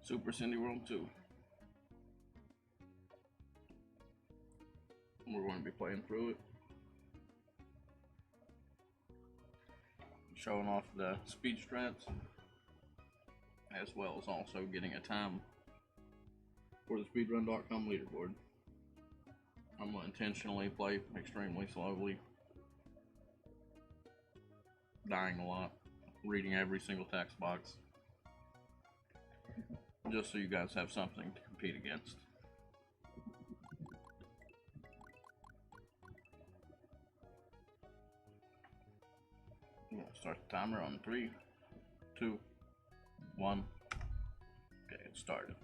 Super Cindy World 2. We're going to be playing through it. Showing off the speed strats, as well as also getting a time for the Speedrun.com leaderboard. I'm going to intentionally play extremely slowly, dying a lot, reading every single text box, just so you guys have something to compete against. I'm going to start the timer on 3, 2, 1. Okay, it started.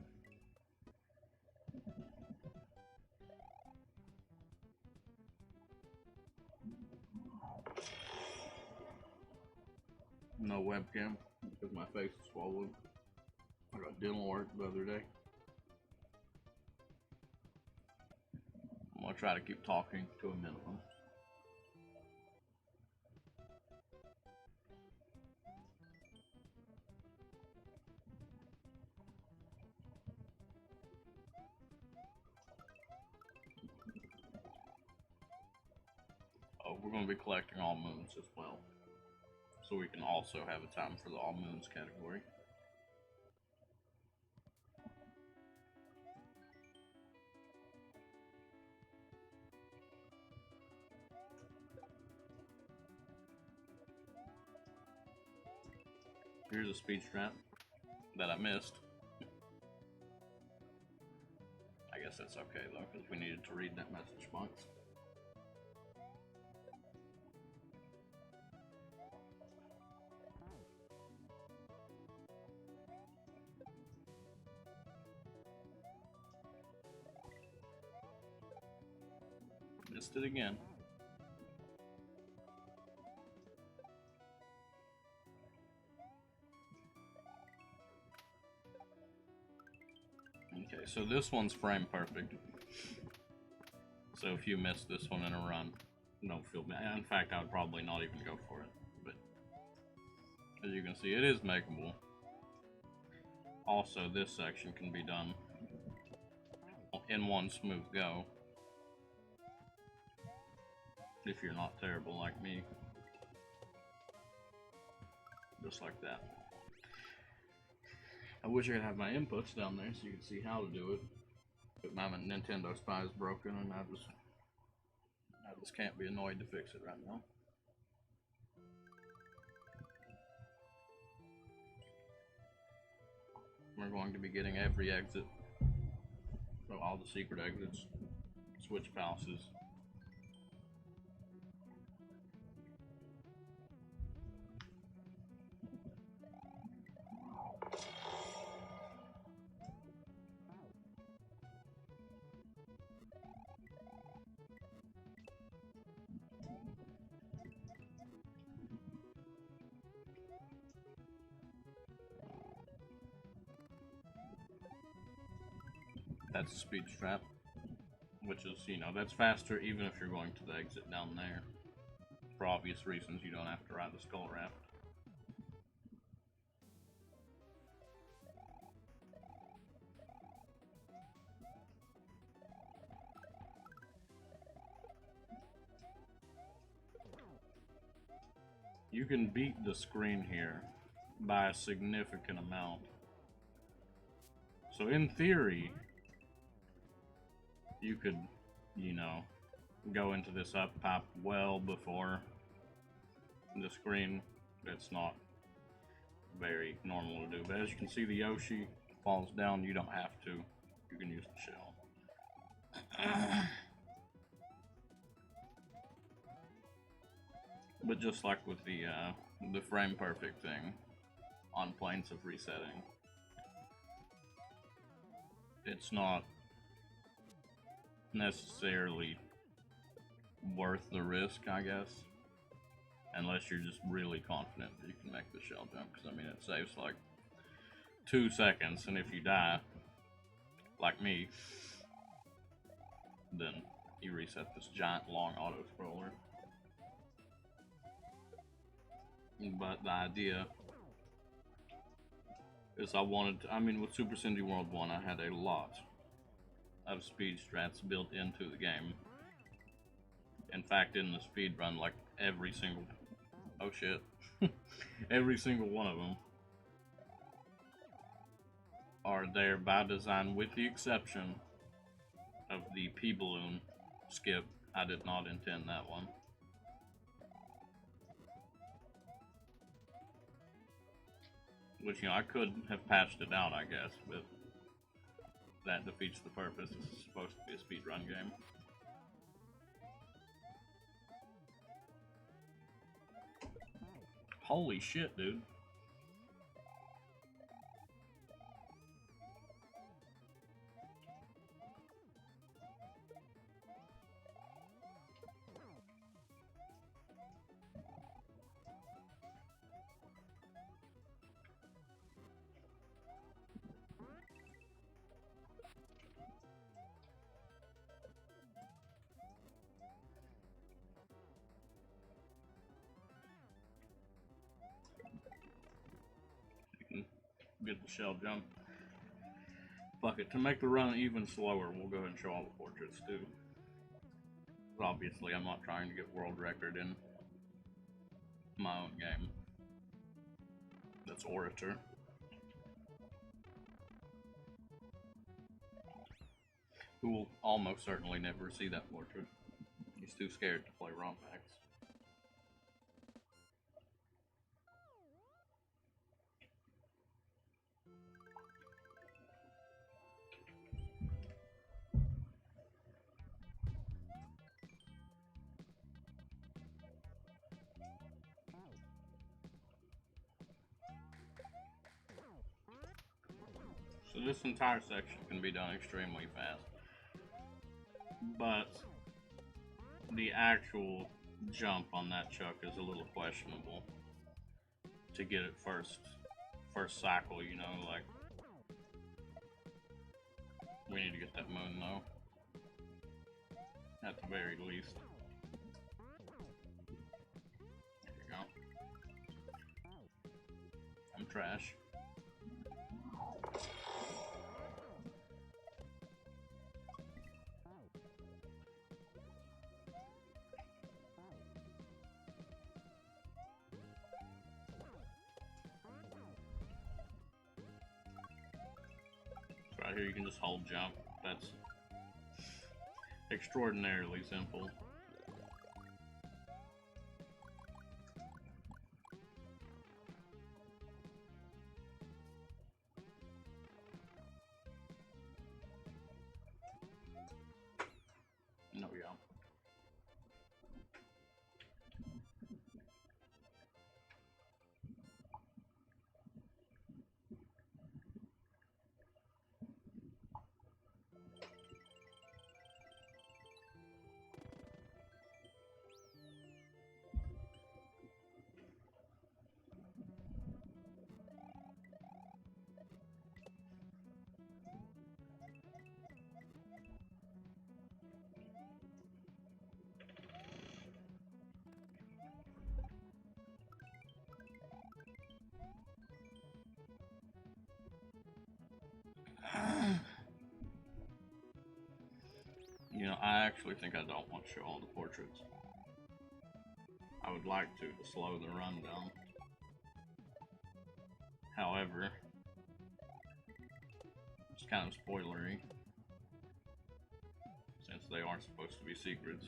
No webcam because my face is swollen. I got dental work the other day. I'm gonna try to keep talking to a minimum. Oh, we're gonna be collecting all moons as well, so we can also have a time for the all moons category. Here's a speed strat that I missed. I guess that's okay though, because we needed to read that message box. Missed it again. Okay, so this one's frame perfect. So if you miss this one in a run, don't feel bad. In fact, I would probably not even go for it. But as you can see, it is makeable. Also, this section can be done in one smooth go. If you're not terrible like me. Just like that. I wish I could have my inputs down there so you could see how to do it. But my Nintendo Spy is broken and I just can't be annoyed to fix it right now. We're going to be getting every exit. So all the secret exits, switch palaces. That's a speed strap, which is, you know, that's faster even if you're going to the exit down there. For obvious reasons, you don't have to ride the skull raft. You can beat the screen here by a significant amount. So in theory, you could, you know, go into this up pipe well before the screen. It's not very normal to do, but as you can see, the Yoshi falls down. You don't have to. You can use the shell. But just like with the frame perfect thing on planes of resetting, it's not necessarily worth the risk, I guess, unless you're just really confident that you can make the shell jump, because I mean it saves like 2 seconds, and if you die like me, then you reset this giant long auto scroller. But the idea is I wanted to, I mean, with Super Cindy World 1, I had a lot of speed strats built into the game. In fact, in the speed run, like every single, oh shit, every single one of them are there by design, with the exception of the P balloon skip. I did not intend that one. Which, you know, I could have patched it out, I guess, but that defeats the purpose. This is supposed to be a speedrun game. Holy shit, dude. Get the shell jump. Fuck it. To make the run even slower, we'll go ahead and show all the portraits too. Obviously, I'm not trying to get world record in my own game. That's Orator. Who will almost certainly never see that portrait. He's too scared to play Rompax. So this entire section can be done extremely fast. But the actual jump on that chuck is a little questionable. To get it first cycle, you know, like, we need to get that moon though. At the very least. There you go. I'm trash. Right here you can just hold jump. That's extraordinarily simple. No, yeah. You know, I actually think I don't want to show all the portraits. I would like to slow the run down. However, it's kind of spoilery, since they aren't supposed to be secrets.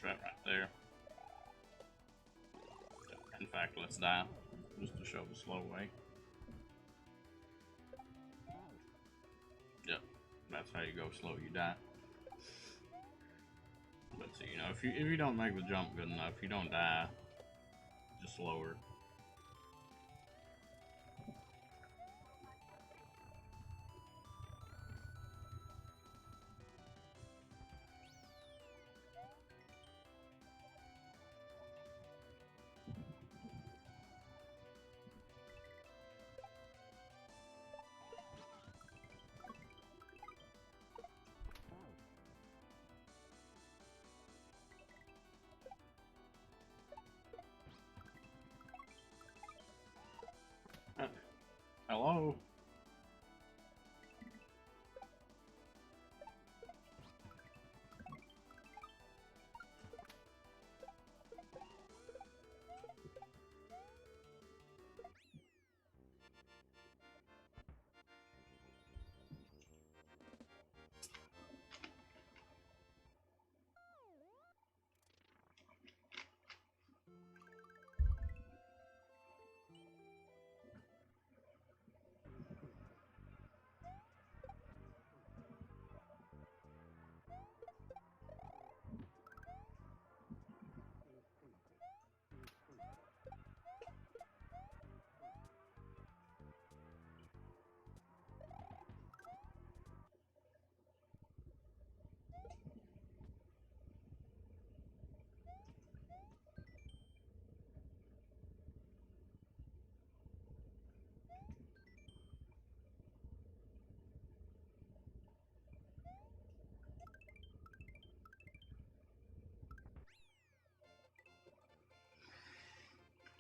Strat right there. In fact, let's die, just to show the slow way. Yep, that's how you go slow, you die. But so, you know, if you don't make the jump good enough, you don't die. Just slower. Hello?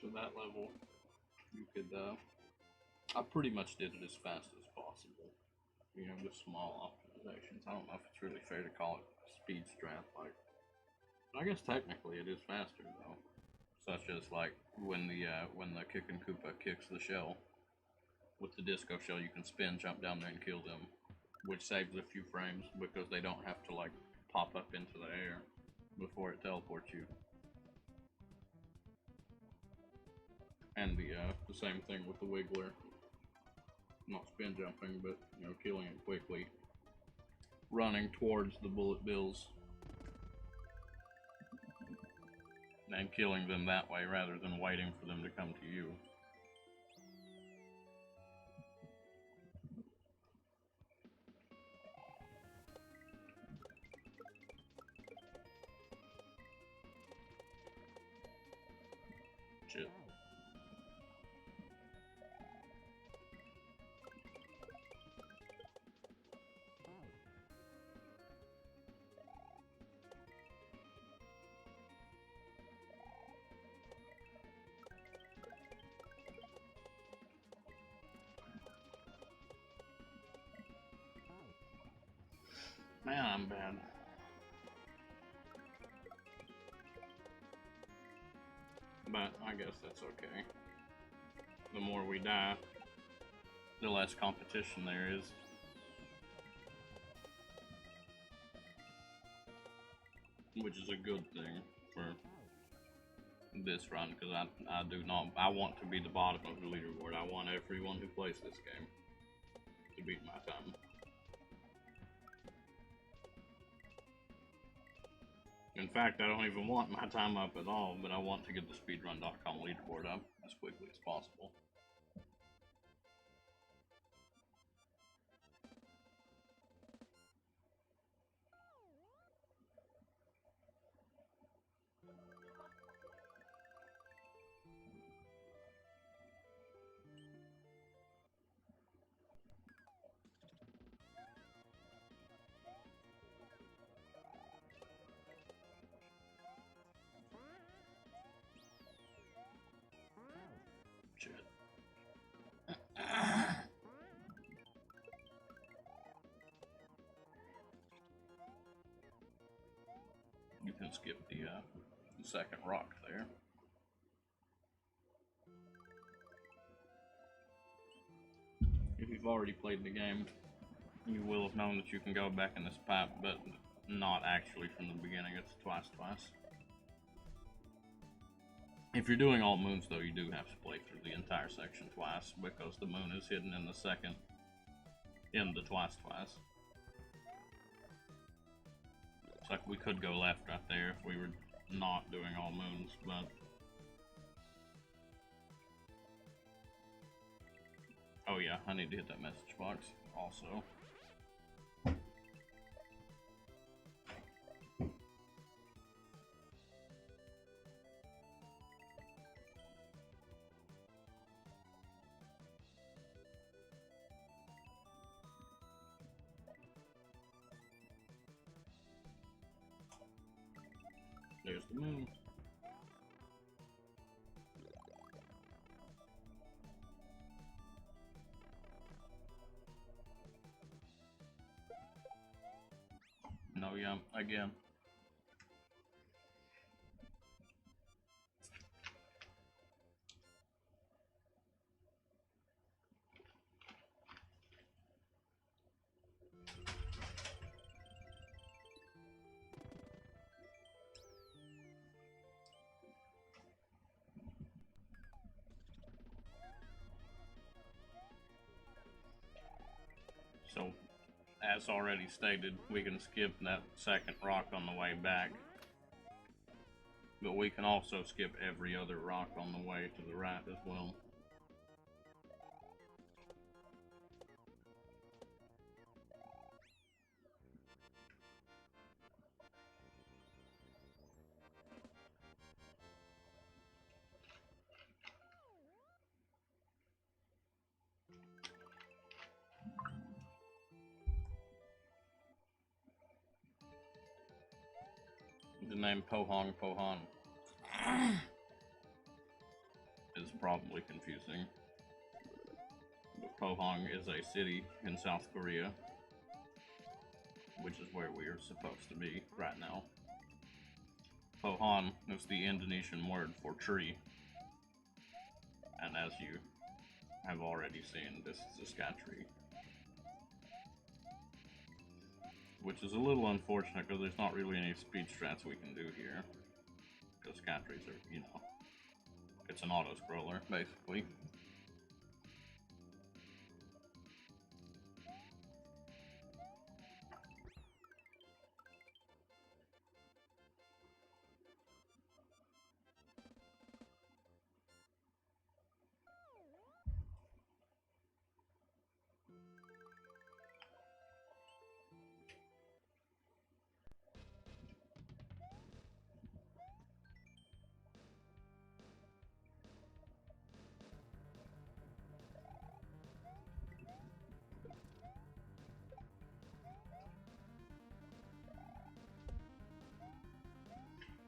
To that level, you could, I pretty much did it as fast as possible. You know, with small optimizations. I don't know if it's really fair to call it speed strat, like, I guess technically it is faster though. Such as like when the Kickin' Koopa kicks the shell, with the disco shell you can spin, jump down there and kill them, which saves a few frames because they don't have to like pop up into the air before it teleports you. And the same thing with the Wiggler. Not spin jumping, but you know, killing it quickly. Running towards the bullet bills. And killing them that way rather than waiting for them to come to you. Shit. Man, I'm bad. But I guess that's okay. The more we die, the less competition there is. Which is a good thing for this run, because I want to be the bottom of the leaderboard. I want everyone who plays this game to beat my time. In fact, I don't even want my time up at all, but I want to get the speedrun.com leaderboard up as quickly as possible. You can skip the second rock there. If you've already played the game, you will have known that you can go back in this pipe, but not actually from the beginning. It's twice. If you're doing all moons, though, you do have to play through the entire section twice, because the moon is hidden in the second, in the twice. like we could go left right there if we were not doing all moons, but... Oh yeah, I need to hit that message box also. There's the moon. No, yeah, again. So, as already stated, we can skip that second rock on the way back. But we can also skip every other rock on the way to the right as well. The name Pohong Pohon is probably confusing. But Pohong is a city in South Korea, which is where we are supposed to be right now. Pohon is the Indonesian word for tree. And as you have already seen, this is a sky tree. Which is a little unfortunate because there's not really any speed strats we can do here. Because sky trees are, you know, it's an auto-scroller, basically.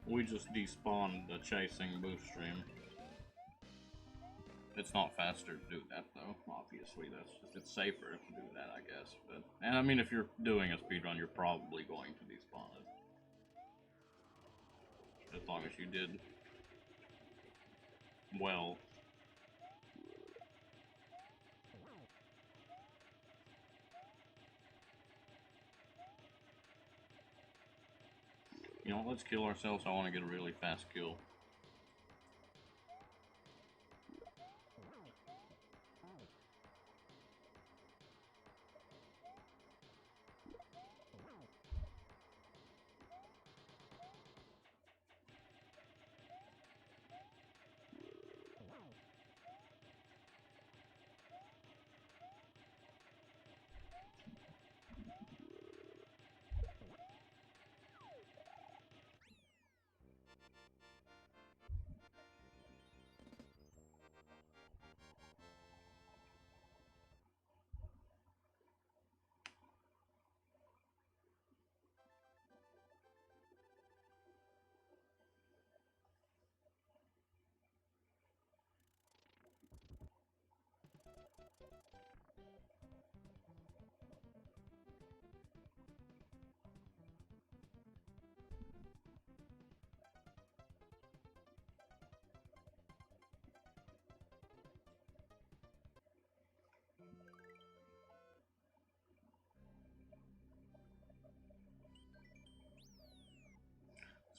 We just despawned the chasing boost stream. It's not faster to do that though, obviously. That's just, it's safer to do that, I guess. But, and I mean, if you're doing a speedrun, you're probably going to despawn it. As long as you did well. You know, let's kill ourselves. I want to get a really fast kill.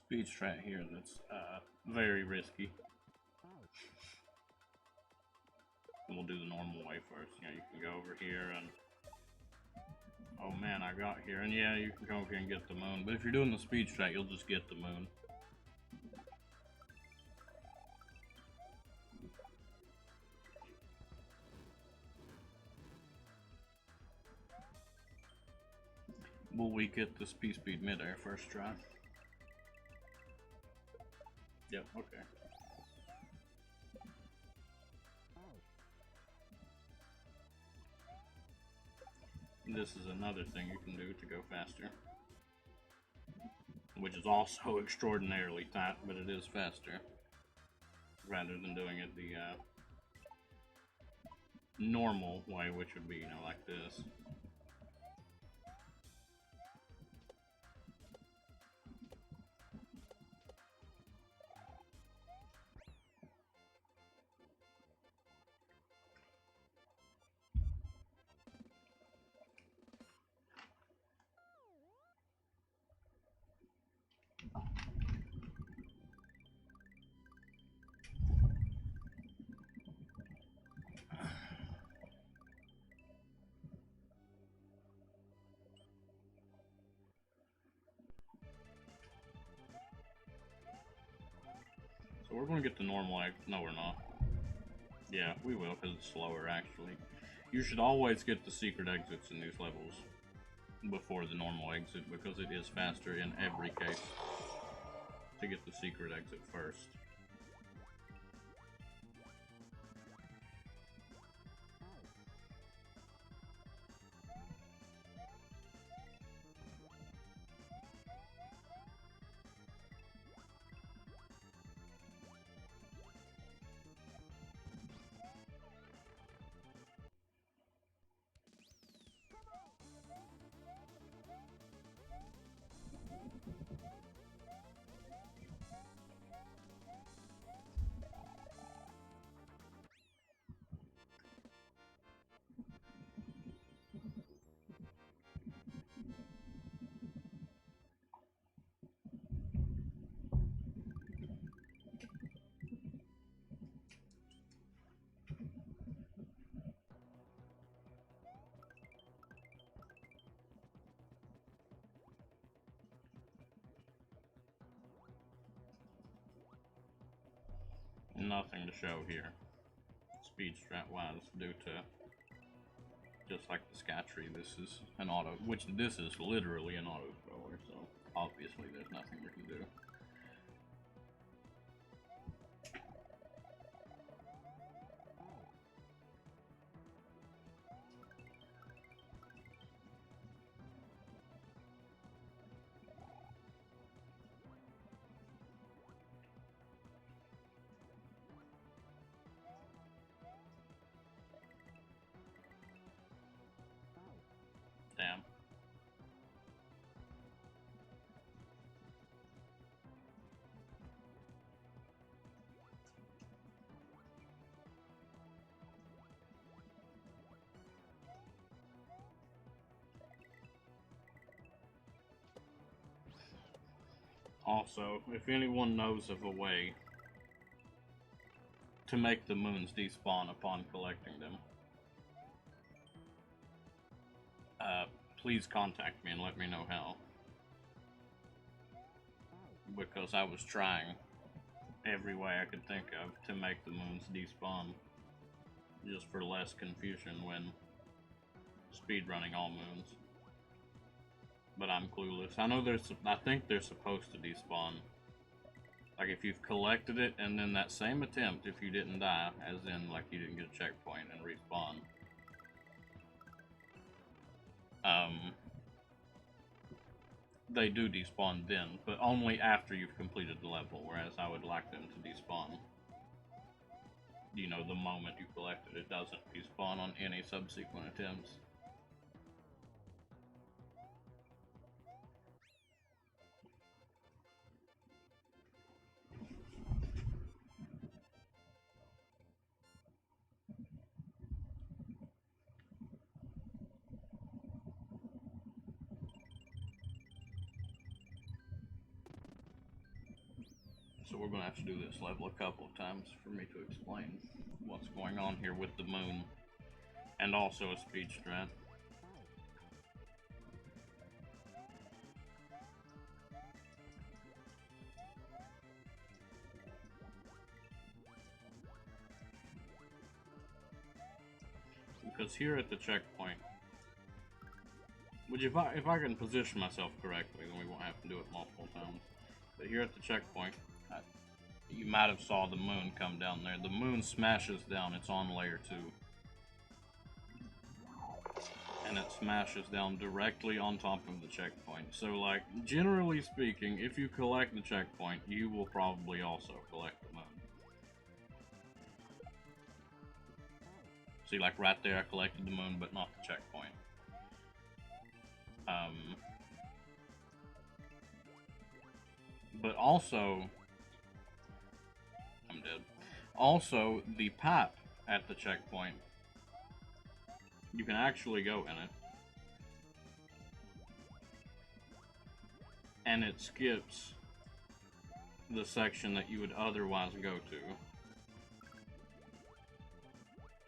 Speed strat here that's very risky. We'll do the normal way first. You know, you can go over here and Oh man, I got here, and yeah, you can come here and get the moon, but if you're doing the speed strat, you'll just get the moon. Will we get the speed mid-air first try? Yep, okay. This is another thing you can do to go faster, which is also extraordinarily tight, but it is faster, rather than doing it the normal way, which would be, you know, like this. So we're going to get the normal exit. No, we're not. Yeah, we will, because it's slower, actually. You should always get the secret exits in these levels before the normal exit, because it is faster in every case to get the secret exit first. Nothing to show here, speed strat wise, due to just like the Sky Tree, this is an auto, which this is literally an auto thrower, so obviously there's nothing we can do. Damn. Also, if anyone knows of a way to make the moons despawn upon collecting them, please contact me and let me know how. Because I was trying every way I could think of to make the moons despawn, just for less confusion when speedrunning all moons. But I'm clueless. I know I think they're supposed to despawn. Like if you've collected it and then that same attempt, if you didn't die, as in like you didn't get a checkpoint and respawn, they do despawn then, but only after you've completed the level, whereas I would like them to despawn, you know, the moment you collected it. Doesn't despawn on any subsequent attempts. So we're going to have to do this level a couple of times for me to explain what's going on here with the moon, and also a speed strat. Because here at the checkpoint, which if I can position myself correctly, then we won't have to do it multiple times. But here at the checkpoint, you might have saw the moon come down there. The moon smashes down, it's on layer 2. And it smashes down directly on top of the checkpoint. So, like, generally speaking, if you collect the checkpoint, you will probably also collect the moon. See, like right there, I collected the moon, but not the checkpoint. But also, I'm dead. Also, the pipe at the checkpoint, you can actually go in it. And it skips the section that you would otherwise go to.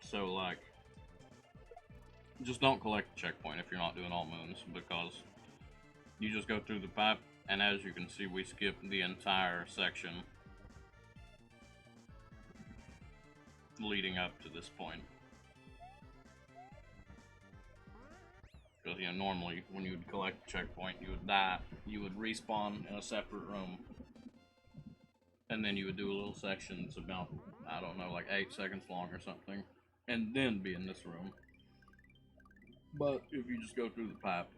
So, like, just don't collect the checkpoint if you're not doing all moons, because you just go through the pipe, and as you can see, we skip the entire section leading up to this point. Because, you know, normally when you would collect the checkpoint, you would die, you would respawn in a separate room, and then you would do a little section that's about, I don't know, like 8 seconds long or something, and then be in this room. But if you just go through the pipe,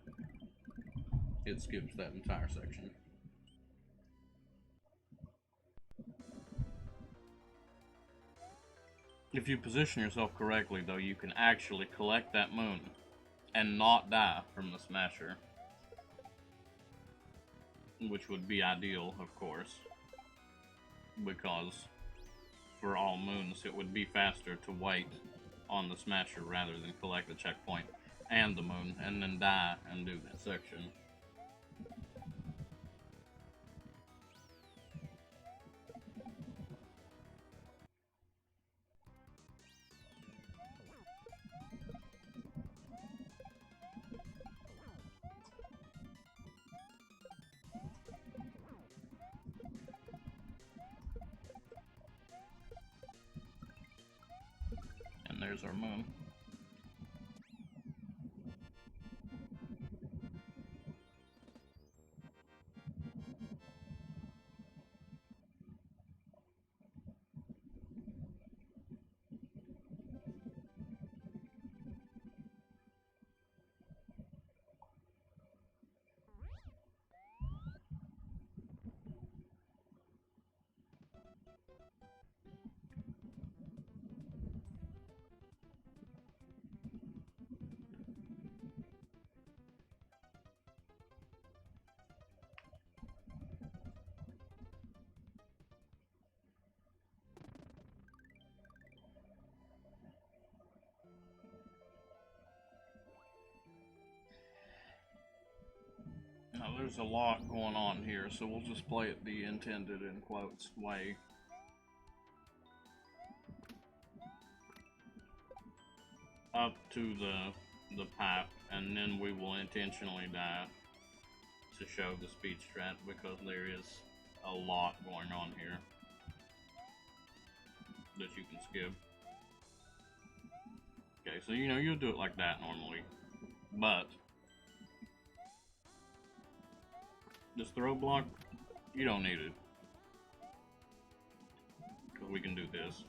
it skips that entire section. If you position yourself correctly, though, you can actually collect that moon and not die from the smasher, which would be ideal, of course, because for all moons it would be faster to wait on the smasher rather than collect the checkpoint and the moon and then die and do that section. And there's our moon. Now, there's a lot going on here, so we'll just play it the intended, in quotes, way. Up to the pipe, and then we will intentionally die to show the speed strat, because there is a lot going on here that you can skip. Okay, so you know, you'll do it like that normally, but this throw block, you don't need it, because we can do this,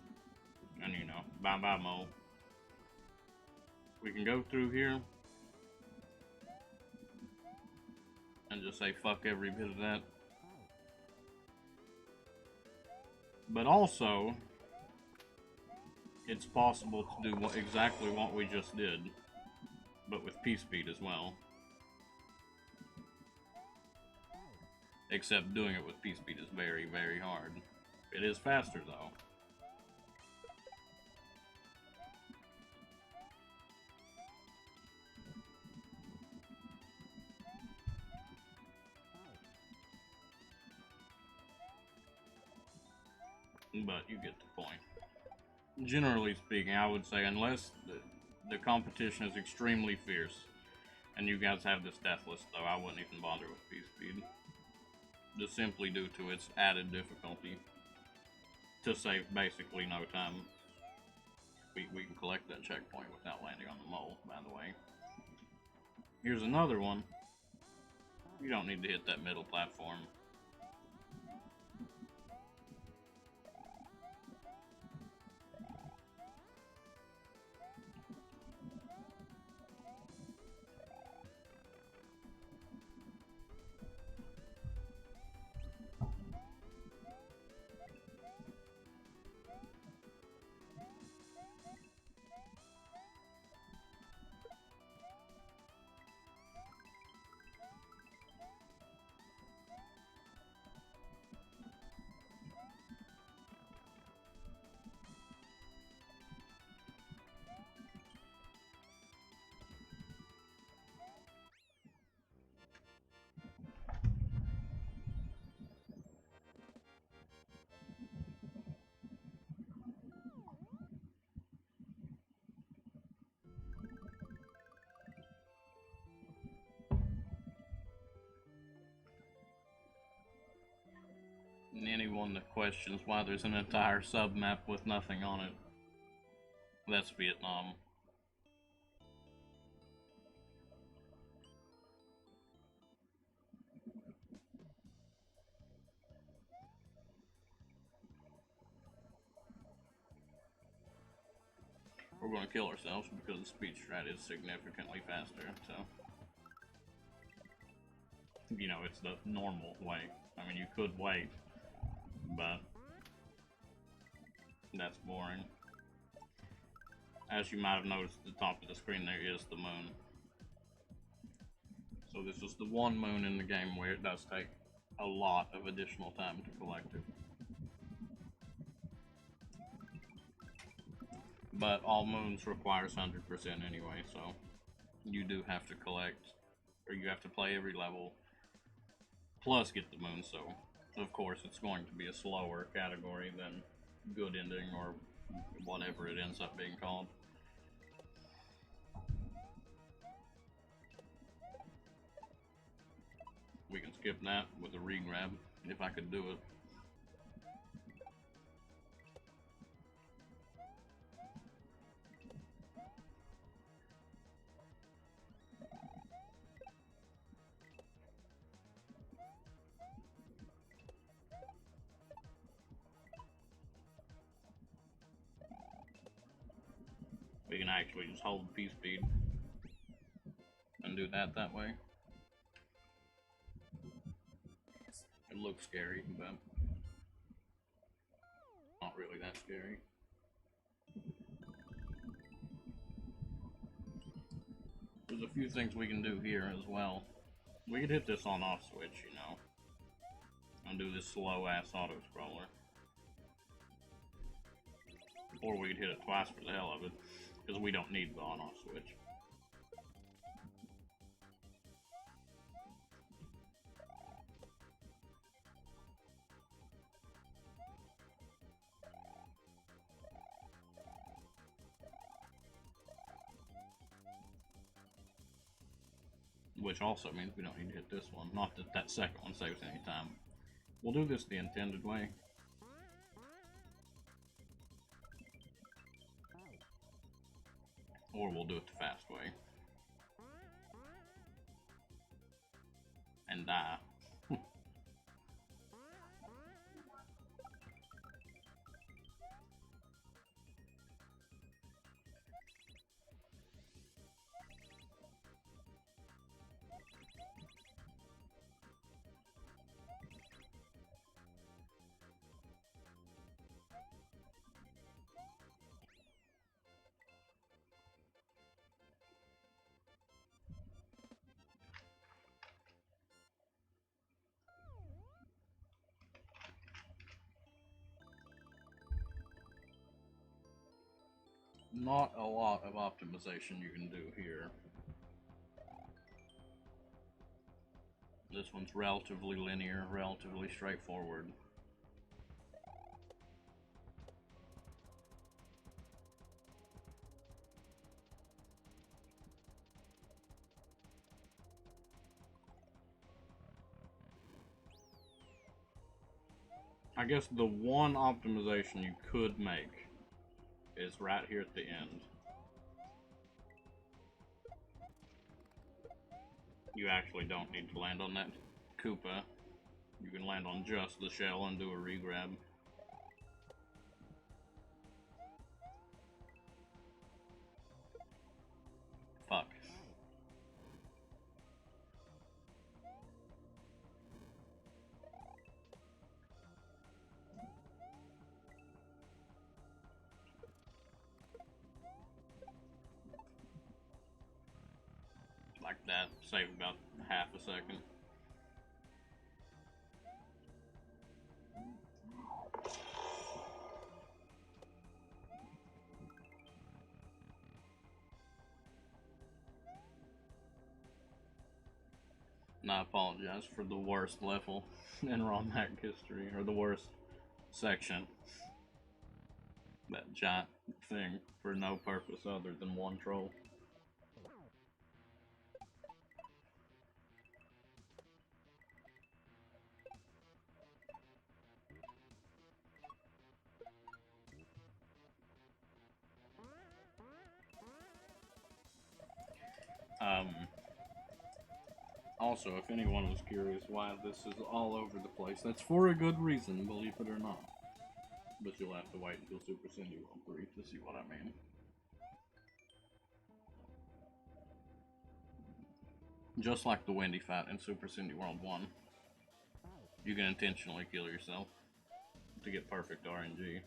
and you know, bye bye Mo. We can go through here and just say fuck every bit of that. But also, it's possible to do exactly what we just did, but with P-speed as well. Except doing it with P-speed is very, very hard. It is faster though. But you get the point. Generally speaking, I would say unless the competition is extremely fierce, and you guys have this death list though, I wouldn't even bother with P-speed. Just simply due to its added difficulty to save basically no time. We can collect that checkpoint without landing on the mole, by the way. Here's another one. You don't need to hit that middle platform. And anyone that questions why there's an entire sub-map with nothing on it, that's Vietnam. We're going to kill ourselves because the speed strat is significantly faster, so... You know, it's the normal way. I mean, you could wait, but that's boring. As you might have noticed at the top of the screen, there is the moon. So this is the one moon in the game where it does take a lot of additional time to collect it. But all moons requires 100% anyway, so you do have to collect, or you have to play every level, plus get the moon, so of course it's going to be a slower category than good ending or whatever it ends up being called. We can skip that with a re-grab, if I could do it. We can actually just hold P-speed and do that way. It looks scary, but not really that scary. There's a few things we can do here as well. We could hit this on-off switch, you know, and do this slow-ass auto-scroller. Or we could hit it twice for the hell of it, because we don't need the on-off switch. Which also means we don't need to hit this one. Not that that second one saves any time. We'll do this the intended way. Or we'll do it the fast way. And die. Not a lot of optimization you can do here. This one's relatively linear, relatively straightforward. I guess the one optimization you could make is right here at the end. You actually don't need to land on that Koopa. You can land on just the shell and do a regrab. Fuck. Like that. Save about half a second. And I apologize for the worst level in ROM hack history, or the worst section. That giant thing for no purpose other than one troll. Also, if anyone was curious why this is all over the place, that's for a good reason, believe it or not. But you'll have to wait until Super Cindy World 3 to see what I mean. Just like the Wendy fight in Super Cindy World 1, you can intentionally kill yourself to get perfect RNG.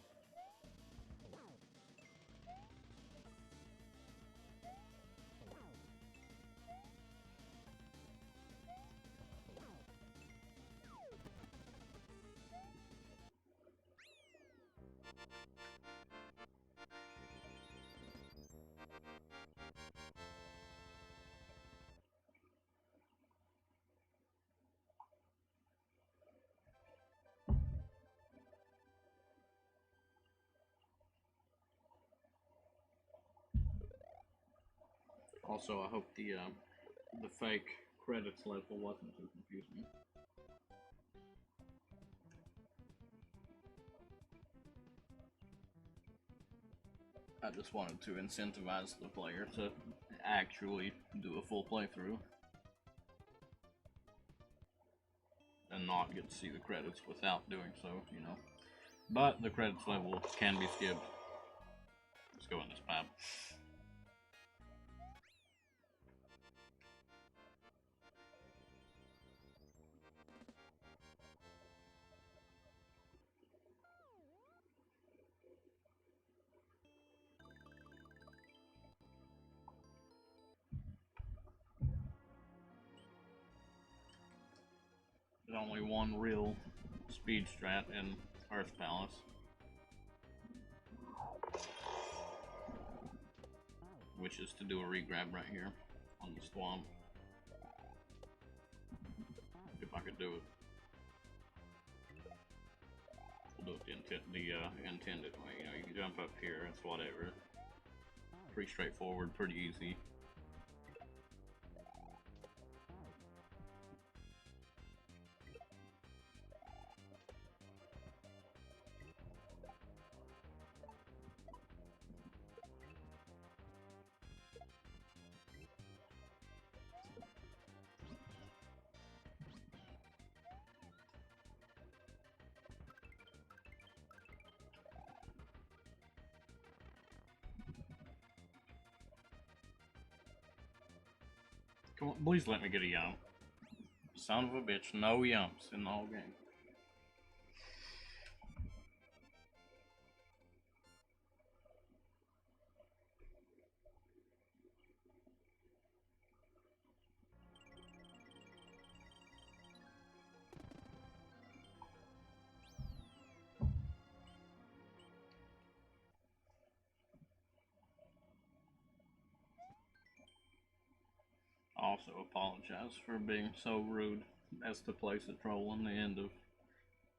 Also, I hope the fake credits level wasn't too confusing. I just wanted to incentivize the player to actually do a full playthrough and not get to see the credits without doing so, you know. But the credits level can be skipped. Let's go in this pipe. There's only one real speed strat in Earth Palace. Which is to do a regrab right here on the swamp. If I could do it. We'll do it the intended way. You know, you can jump up here, it's whatever. Pretty straightforward, pretty easy. Come on, please let me get a yump. Son of a bitch, no yumps in the whole game. Also apologize for being so rude as to place a troll on the end of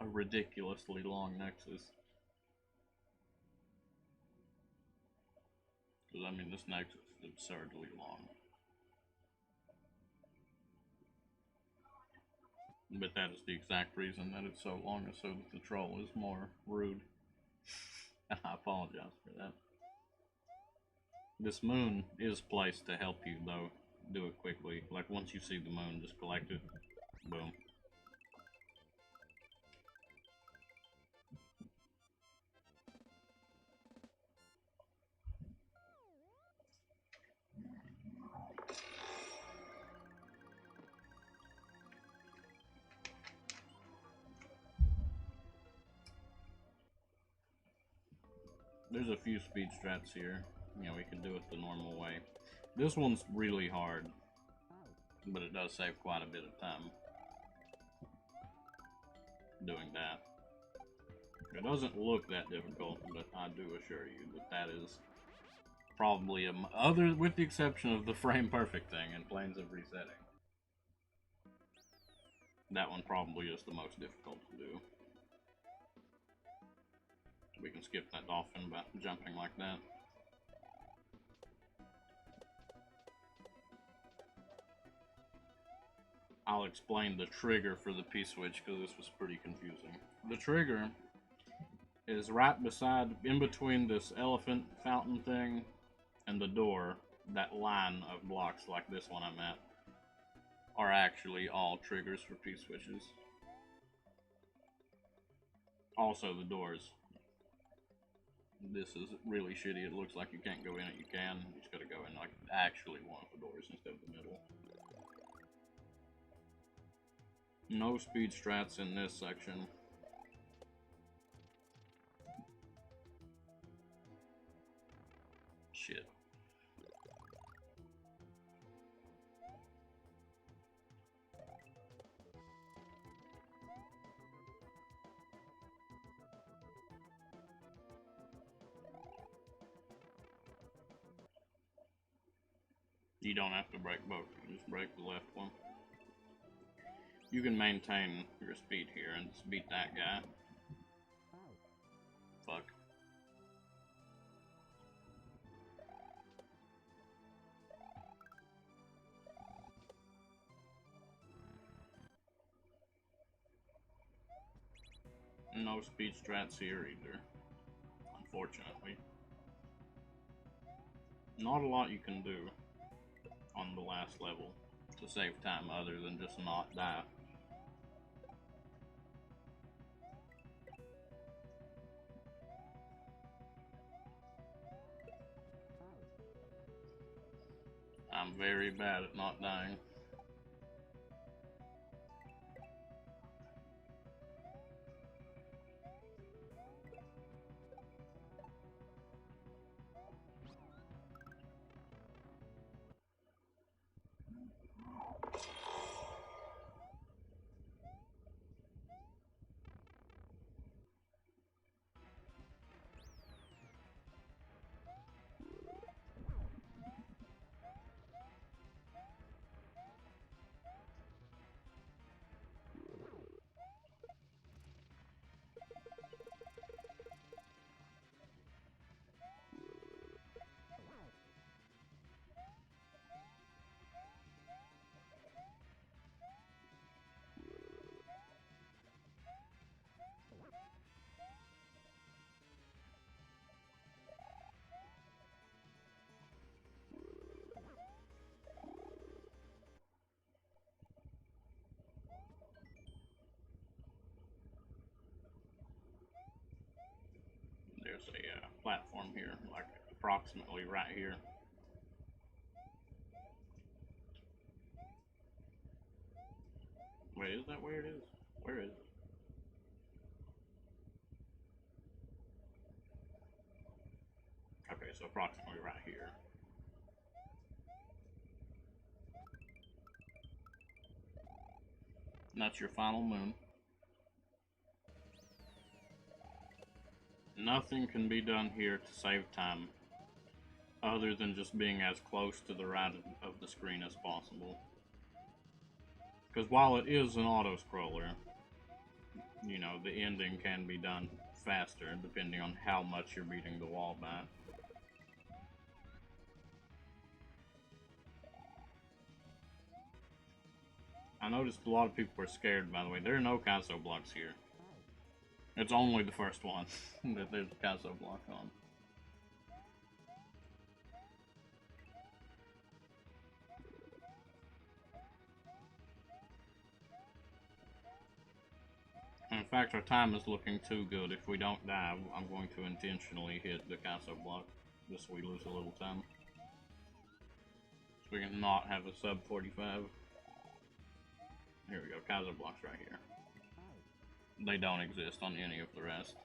a ridiculously long nexus. Because, I mean, this nexus is absurdly long. But that is the exact reason that it's so long, is so that the troll is more rude. And I apologize for that. This moon is placed to help you, though. Do it quickly. Like, once you see the moon, just collect it. Boom. There's a few speed strats here. You know, we can do it the normal way. This one's really hard, but it does save quite a bit of time doing that. It doesn't look that difficult, but I do assure you that that is probably other, with the exception of the frame perfect thing and planes of resetting. That one probably is the most difficult to do. We can skip that dolphin by jumping like that. I'll explain the trigger for the P-switch because this was pretty confusing. The trigger is right beside, in between this elephant fountain thing and the door. That line of blocks like this one I'm at are actually all triggers for P-switches. Also the doors. This is really shitty. It looks like you can't go in it. You can. You just gotta go in like actually one of the doors instead of the middle. No speed strats in this section. Shit. You don't have to break both, you just break the left one. You can maintain your speed here and just beat that guy. Fuck. No speed strats here either, unfortunately. Not a lot you can do on the last level to save time other than just not die. I'm very bad at not dying. There's a platform here, like approximately right here. Wait, is that where it is? Where is it? Okay, so approximately right here. And that's your final moon. Nothing can be done here to save time other than just being as close to the right of the screen as possible. Because while it is an auto-scroller, you know, the ending can be done faster depending on how much you're beating the wall by. I noticed a lot of people were scared, by the way. There are no Caso blocks here. It's only the first one that there's a Caso block on. fact, our time is looking too good. If we don't die, I'm going to intentionally hit the Casso block, just so we lose a little time. So we can not have a sub 45. Here we go, Casso blocks right here. They don't exist on any of the rest.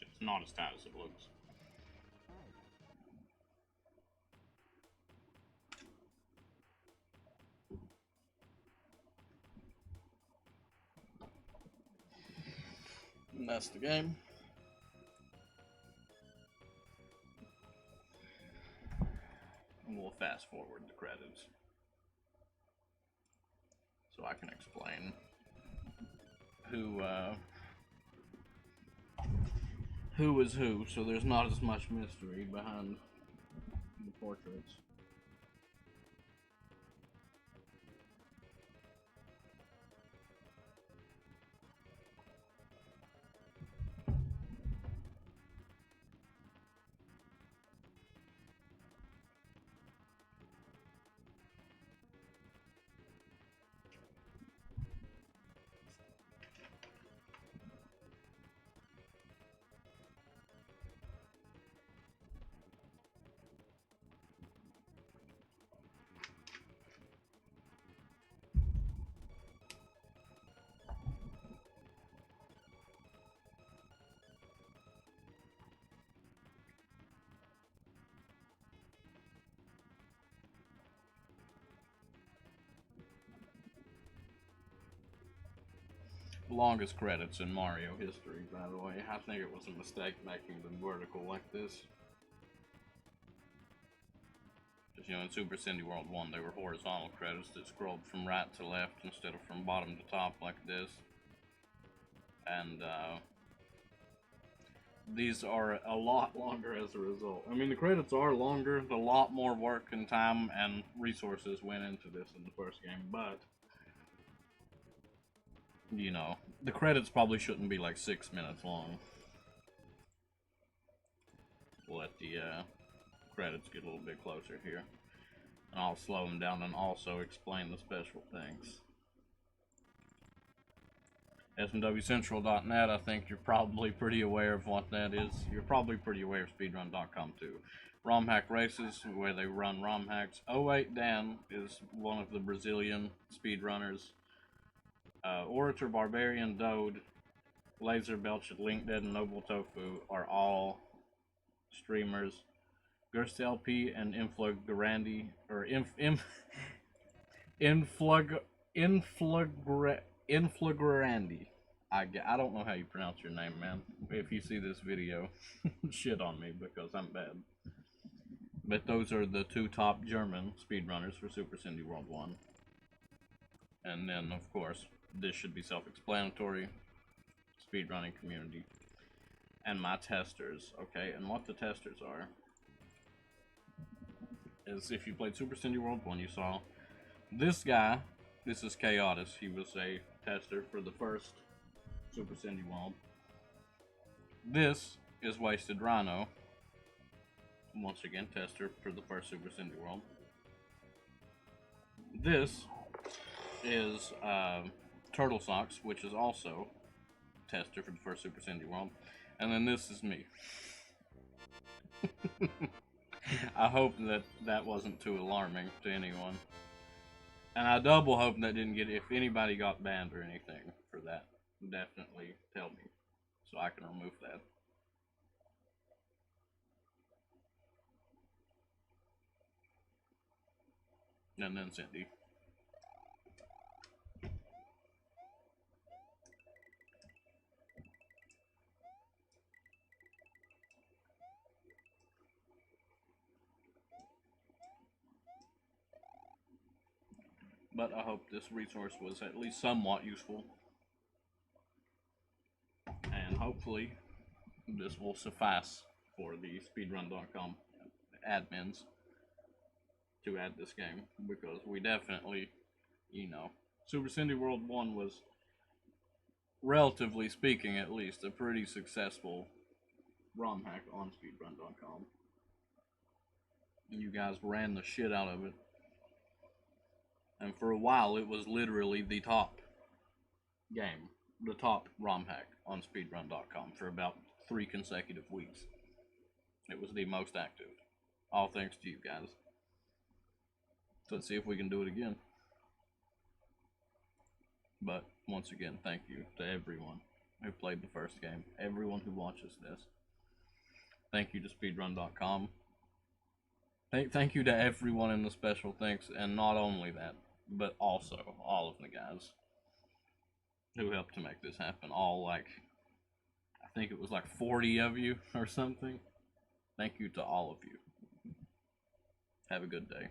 It's not as tight as it looks. And that's the game. And we'll fast forward the credits so I can explain who is who, so there's not as much mystery behind the portraits. Longest credits in Mario history, by the way. I think it was a mistake making them vertical like this. Because, you know, in Super Cindy World 1, they were horizontal credits that scrolled from right to left instead of from bottom to top like this. And, these are a lot longer as a result. I mean, the credits are longer, a lot more work and time and resources went into this in the first game, but you know, the credits probably shouldn't be like 6 minutes long. We'll let the credits get a little bit closer here. And I'll slow them down and also explain the special things. smwcentral.net, I think you're probably pretty aware of what that is. You're probably pretty aware of speedrun.com too. ROM Hack Races, where they run ROM hacks. 08 Dan is one of the Brazilian speedrunners. Orator, Barbarian, Dode, Laser Belch, Link Dead, and Noble Tofu are all streamers. Gerst LP and Influgurandi, or Influgurandi. I don't know how you pronounce your name, man. If you see this video, shit on me because I'm bad. But those are the two top German speedrunners for Super Cindy World 1. And then, of course, this should be self-explanatory. Speedrunning community. And my testers, okay? And what the testers are is, if you played Super Cindy World 1, you saw this guy. This is Chaotis. He was a tester for the first Super Cindy World. This is Wasted Rhino. Once again, tester for the first Super Cindy World. This is Turtle Socks, which is also tester for the first Super Cindy World. And then this is me. I hope that that wasn't too alarming to anyone. And I double hope that didn't get, if anybody got banned or anything for that, definitely tell me so I can remove that. And then Cindy. But I hope this resource was at least somewhat useful. And hopefully this will suffice for the Speedrun.com admins to add this game, because we definitely, you know, Super Cindy World 1 was, relatively speaking at least, a pretty successful ROM hack on Speedrun.com. You guys ran the shit out of it. And for a while, it was literally the top game, the top ROM hack on Speedrun.com for about 3 consecutive weeks. It was the most active. All thanks to you guys. So let's see if we can do it again. But once again, thank you to everyone who played the first game, everyone who watches this. Thank you to Speedrun.com. Thank you to everyone in the special thanks, and not only that, but also all of the guys who helped to make this happen. All, like, I think it was like 40 of you or something. Thank you to all of you. Have a good day.